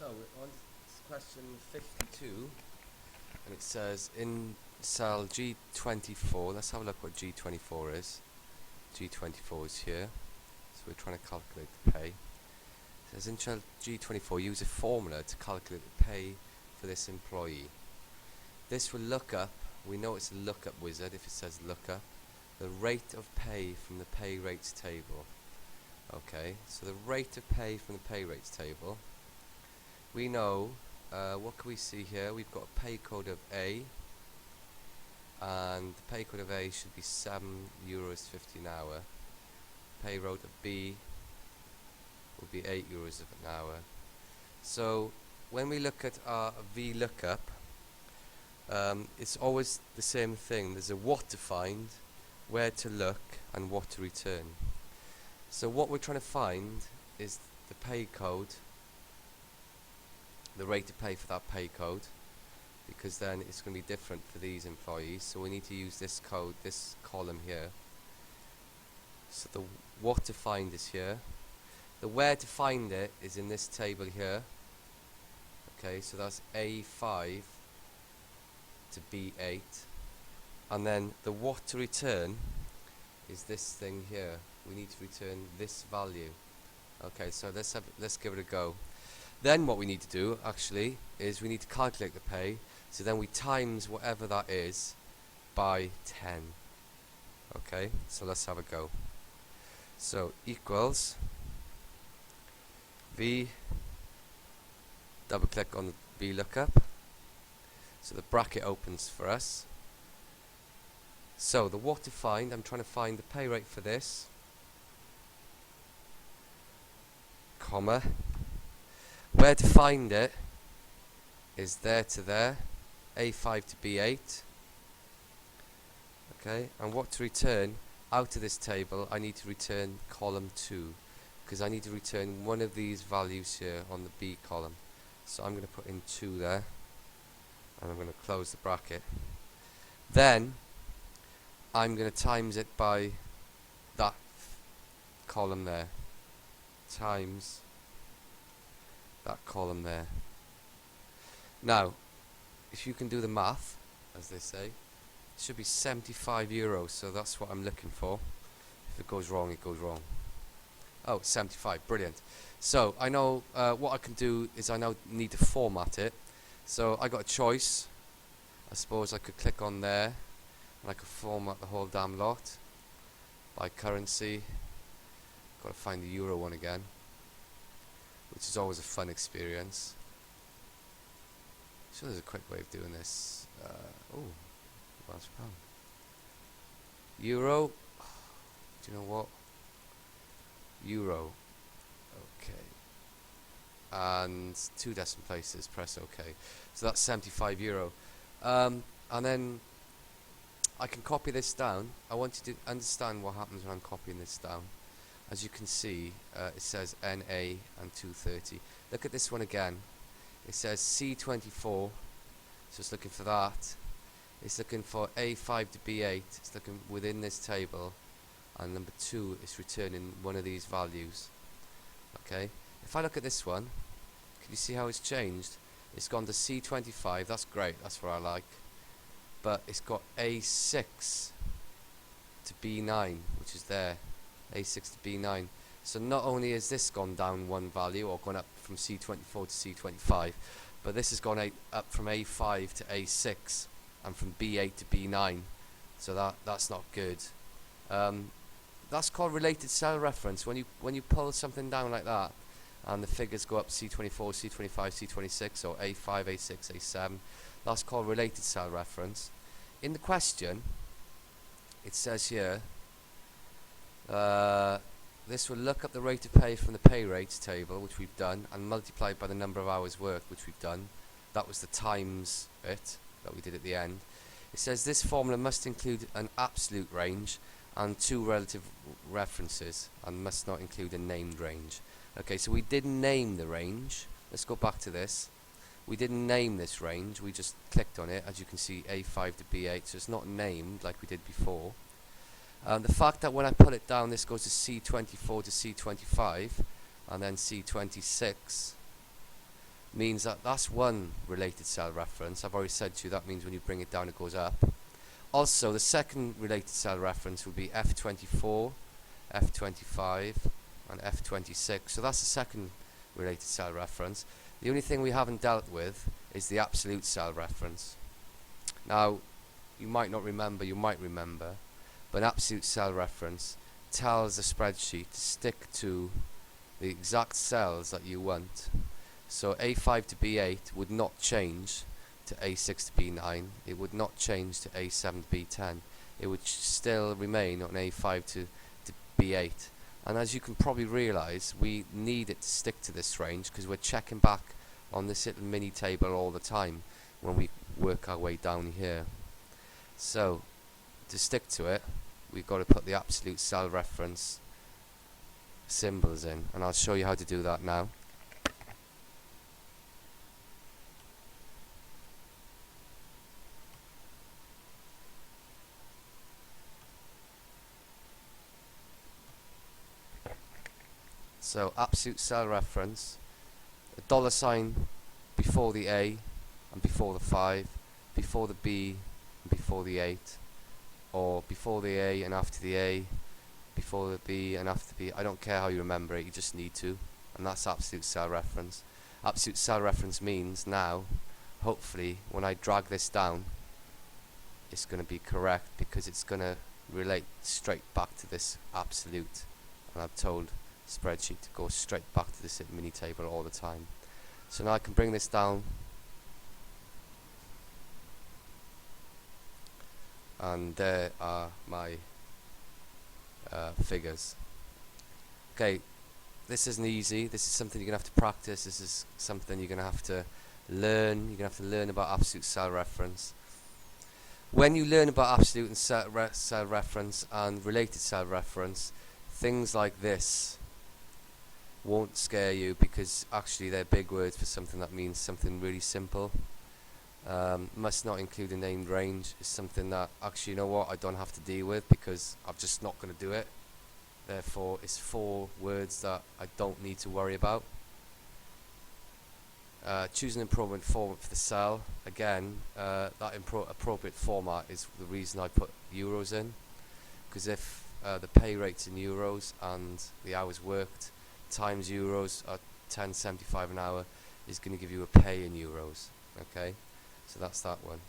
So we're on question 52, and it says in cell G24, let's have a look what G24 is. G24 is here, so we're trying to calculate the pay. It says in cell G24, use a formula to calculate the pay for this employee. This will look up, we know it's a lookup wizard if it says lookup, the rate of pay from the pay rates table. Okay, so the rate of pay from the pay rates table, we know, what can we see here? We've got a pay code of A, and the pay code of A should be €7.50 an hour. Pay rate of B will be €8 an hour. So when we look at our VLOOKUP, it's always the same thing. There's a what to find, where to look, and what to return. So what we're trying to find is the pay code, the rate of pay for that pay code, because then it's going to be different for these employees. So we need to use this code, this column here. So the what to find is here. The where to find it is in this table here. Okay, so that's A5 to B8, and then the what to return is this thing here. We need to return this value. Okay, so let's give it a go. Then what we need to do actually is we need to calculate the pay. So then we times whatever that is by 10. Okay, so let's have a go. So equals V, double click on the VLOOKUP. So the bracket opens for us. So the what to find, I'm trying to find the pay rate for this, comma. Where to find it is there to there, A5 to B8. Okay, and what to return out of this table, I need to return column 2, because I need to return one of these values here on the B column. So I'm going to put in 2 there, and I'm going to close the bracket. Then I'm going to times it by that column there, times that column there. Now, if you can do the math, as they say, it should be €75, so that's what I'm looking for. If it goes wrong, it goes wrong. Oh, 75, brilliant. So I know what I can do is I now need to format it. So I got a choice. I suppose I could click on there, and I could format the whole damn lot by currency. Got to find the euro one again, which is always a fun experience. Sure, there's a quick way of doing this. Oh, Welsh pound. Euro. Do you know what? Euro. Okay. And 2 decimal places. Press OK. So that's €75. And then I can copy this down. I want you to understand what happens when I'm copying this down. As you can see, it says NA and 230. Look at this one again. It says C24, so it's looking for that. It's looking for A5 to B8. It's looking within this table, and number 2 is returning one of these values. Okay. If I look at this one, can you see how it's changed? It's gone to C25. That's great. That's what I like. But it's got A6 to B9, which is there. A6 to B9. So not only has this gone down one value, or gone up from C24 to C25, but this has gone up from A5 to A6, and from B8 to B9. So that's not good. That's called related cell reference. When you pull something down like that, and the figures go up C24, C25, C26, or A5, A6, A7, that's called related cell reference. In the question, it says here, this will look up the rate of pay from the pay rates table, which we've done, and multiply it by the number of hours worked, which we've done. That was the times it that we did at the end. It says this formula must include an absolute range and 2 relative references, and must not include a named range. Okay, so we didn't name the range. Let's go back to this. We didn't name this range, we just clicked on it. As you can see, A5 to B8, so it's not named like we did before. The fact that when I pull it down, this goes to C24 to C25, and then C26, means that that's one related cell reference. I've already said to you that means when you bring it down it goes up. Also, the second related cell reference would be F24, F25 and F26. So that's the second related cell reference. The only thing we haven't dealt with is the absolute cell reference. Now, you might not remember, you might remember, but an absolute cell reference tells the spreadsheet to stick to the exact cells that you want. So A5 to B8 would not change to A6 to B9. It would not change to A7 to B10. It would still remain on A5 to B8. And as you can probably realize, we need it to stick to this range because we're checking back on this little mini table all the time when we work our way down here. So to stick to it, we've got to put the absolute cell reference symbols in, and I'll show you how to do that now. So absolute cell reference, a dollar sign before the A and before the 5, before the B and before the 8, or before the A and after the A, before the B and after the B. I don't care how you remember it, you just need to, and that's absolute cell reference. Absolute cell reference means now, hopefully, when I drag this down, it's going to be correct because it's going to relate straight back to this absolute, and I've told spreadsheet to go straight back to this mini table all the time. So now I can bring this down, and there are my figures. Okay, this isn't easy. This is something you're gonna have to practice. This is something you're gonna have to learn. You're gonna have to learn about absolute cell reference. When you learn about absolute and cell reference and related cell reference, things like this won't scare you because actually they're big words for something that means something really simple. Must not include a named range is something that actually, you know what, I don't have to deal with because I'm just not going to do it. Therefore, it's 4 words that I don't need to worry about. Choose an appropriate format for the cell. Again, that appropriate format is the reason I put euros in, because if the pay rate's in euros and the hours worked times euros at 10.75 an hour is going to give you a pay in euros. Okay, so that's that one.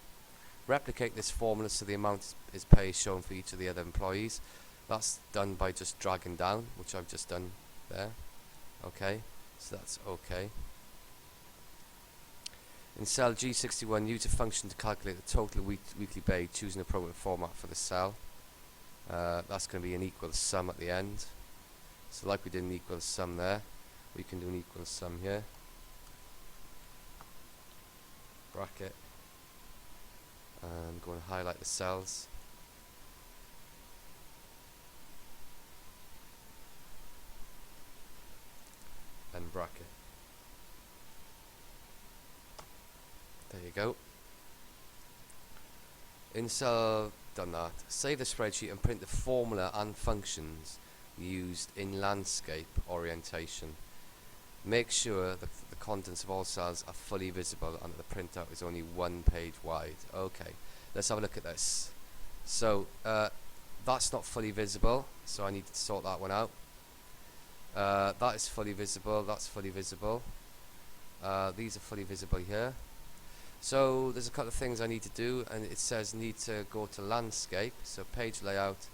Replicate this formula so the amount is pay is shown for each of the other employees. That's done by just dragging down, which I've just done there. Okay, so that's okay. In cell G61, use a function to calculate the total weekly pay. Choose an appropriate format for the cell. That's going to be an equal sum at the end. So like we did an equal sum there, we can do an equal sum here. Bracket. And go and highlight the cells. And bracket. There you go. In cell, done that. Save the spreadsheet and print the formula and functions used in landscape orientation. Make sure that the contents of all cells are fully visible and that the printout is only 1 page wide. Okay, let's have a look at this. So that's not fully visible, so I need to sort that one out. That is fully visible, that's fully visible. These are fully visible here. So there's a couple of things I need to do, and it says need to go to landscape, so page layout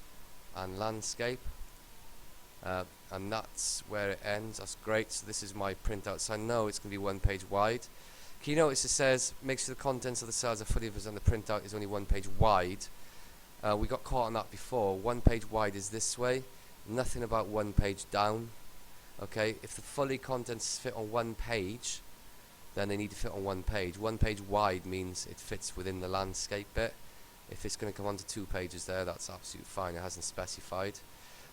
and landscape, and that's where it ends. That's great. So this is my printout, so I know it's going to be 1 page wide. Can you notice it says make sure the contents of the cells are fully visible and the printout is only 1 page wide. We got caught on that before. 1 page wide is this way, nothing about 1 page down. Okay, if the fully contents fit on 1 page, then they need to fit on 1 page. 1 page wide means it fits within the landscape bit. If it's going to come onto 2 pages there, that's absolutely fine. It hasn't specified.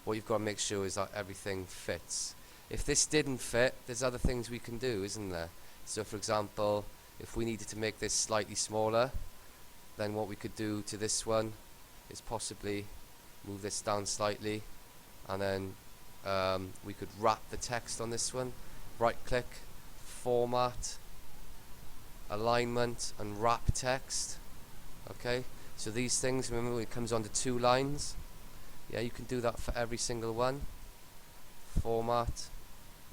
What you've got to make sure is that everything fits. If this didn't fit, there's other things we can do, isn't there? So for example, if we needed to make this slightly smaller, then what we could do to this one is possibly move this down slightly, and then we could wrap the text on this one. Right click, format, alignment, and wrap text. Okay, so these things, remember, when it comes onto 2 lines, yeah, you can do that for every single one. Format,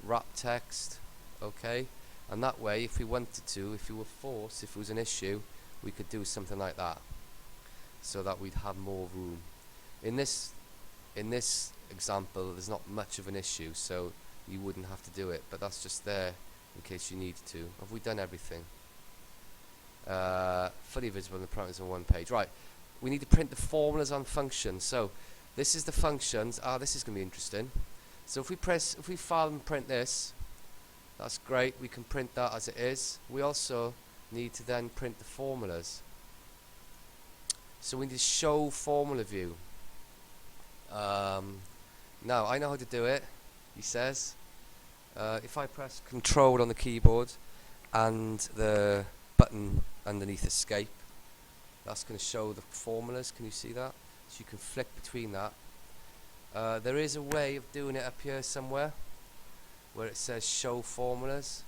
wrap text, okay, and that way, if we wanted to, if you were forced, if it was an issue, we could do something like that, so that we'd have more room. In this example, there's not much of an issue, so you wouldn't have to do it, but that's just there in case you need to. Have we done everything? Fully visible in the parameters on one page. Right, we need to print the formulas on functions. So this is the functions. This is going to be interesting. So if we file and print this, that's great. We can print that as it is. We also need to then print the formulas. So we need to show formula view. Now I know how to do it, he says. If I press Control on the keyboard and the button underneath Escape, that's going to show the formulas. Can you see that? So you can flick between that. There is a way of doing it up here somewhere where it says show formulas.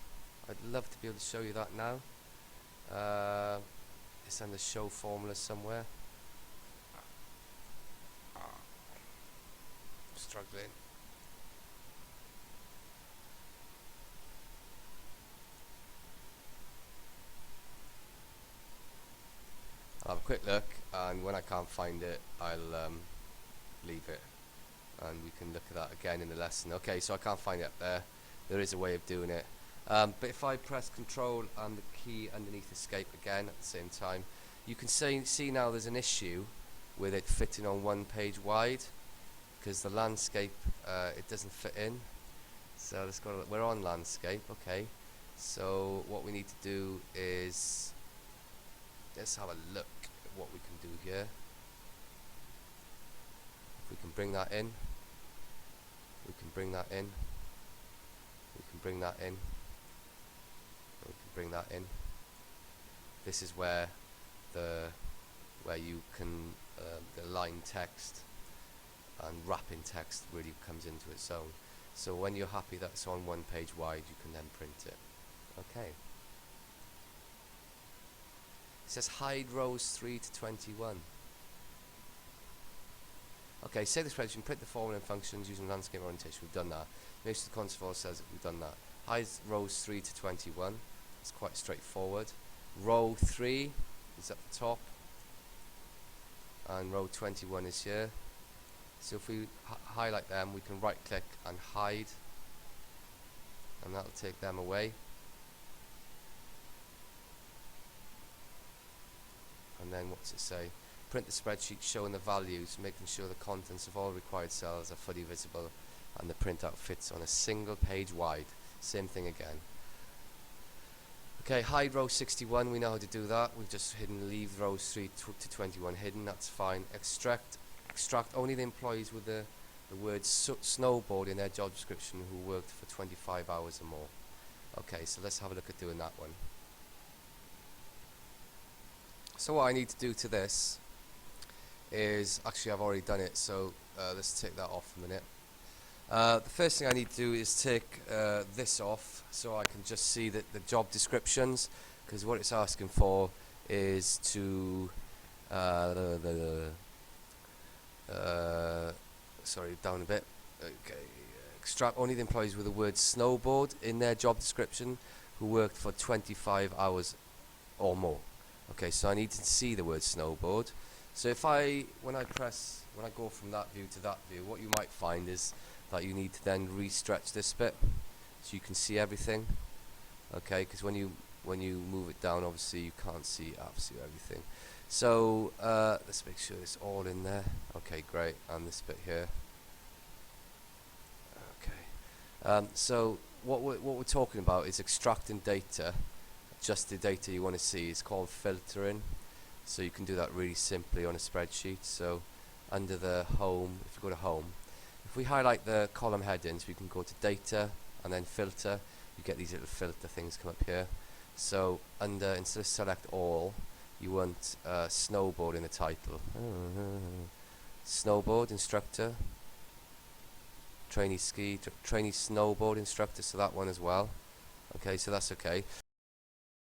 I'd love to be able to show you that now. It's under show formulas somewhere. Struggling. I'll have a quick look, and when I can't find it, I'll leave it, and we can look at that again in the lesson. Okay, so I can't find it up there. There is a way of doing it, but if I press Control and the key underneath Escape again at the same time, you can see now there's an issue with it fitting on 1 page wide, because the landscape, it doesn't fit in. So let's go. We're on landscape, okay. So what we need to do is, let's have a look at what we can do here. If we can bring that in, we can bring that in, we can bring that in, we can bring that in. This is where you can the line text and wrapping text really comes into its own. So when you're happy that it's on 1 page wide, you can then print it. Okay. It says hide rows 3 to 21. Okay, save the spreadsheet and print the formula and functions using landscape orientation. We've done that. Most of the console says that we've done that. Hide rows 3 to 21. It's quite straightforward. Row 3 is at the top, and row 21 is here. So if we highlight them, we can right click and hide, and that'll take them away. And then what's it say? Print the spreadsheet showing the values, making sure the contents of all required cells are fully visible and the printout fits on a single page wide. Same thing again. Okay, hide row 61, we know how to do that. We've just leave rows 3 to 21 hidden, that's fine. Extract only the employees with the word snowboard in their job description who worked for 25 hours or more. Okay, so let's have a look at doing that one. So what I need to do to this is, actually I've already done it, so let's take that off a minute. The first thing I need to do is take this off so I can just see the job descriptions, because what it's asking for is to sorry, down a bit. Okay, extract only the employees with the word snowboard in their job description who worked for 25 hours or more. Okay, so I need to see the word snowboard. So when I go from that view to that view, what you might find is that you need to then re-stretch this bit so you can see everything. Okay, because when you move it down, obviously you can't see absolutely everything. So let's make sure it's all in there. Okay, great. And this bit here. Okay. So what we're talking about is extracting data, just the data you want to see. It's called filtering. So you can do that really simply on a spreadsheet. So under the home, if you go to home, if we highlight the column headings, we can go to data and then filter. You get these little filter things come up here. So under, instead of select all, you want snowboard in the title. Snowboard instructor, trainee ski, trainee snowboard instructor, so that one as well. Okay, so that's okay.